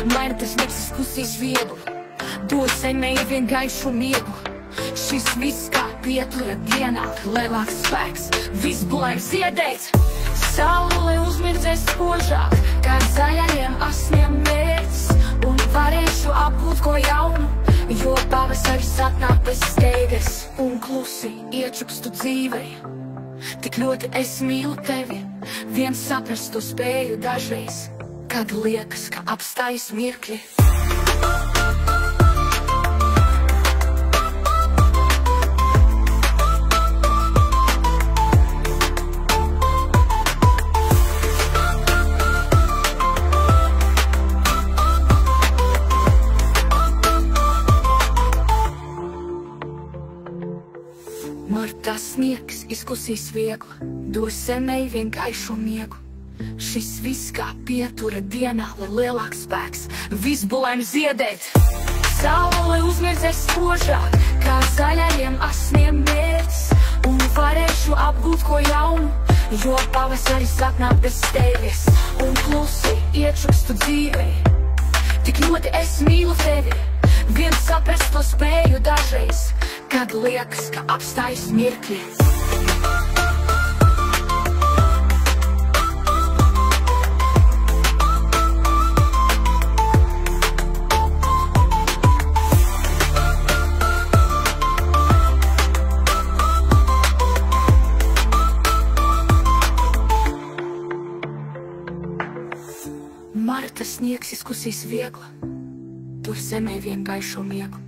Martas diskusijas vieglu, dod senai vien gaišu miegu. Šis viss kā pietura dienā, lielāks spēks, viss blaiv ziedēt. Saule uzmirdzēs spožāk, kā zaļajiem asniem mērķis, un varēšu apgūt ko jaunu, jo pavasaris atnāk bez steigas. Un klusi iečukstu dzīvei, tik ļoti es mīlu tevi, viens saprast to spēju dažreiz, kad liekas, ka apstājas mirkļi. Martā sniegs izklusīs viegli, dos senai vien gaišu miegu. Šis viss kā pietura dienā, lai lielāks spēks, viss blēm ziedēt. Saule uzmirdzēs spožāk, kā zaļajiem asniem mērķis, un varēšu apgūt ko jaunu, jo pavasaris atnāk bez tevis. Un klusi iečukstu dzīvei, tik ļoti es mīlu tevi, viens saprast to spēju dažreiz, kad liekas, ka apstājas mirkļi. Marta sniegs izkusīs viegli, tur zemē vien gaišo miegu.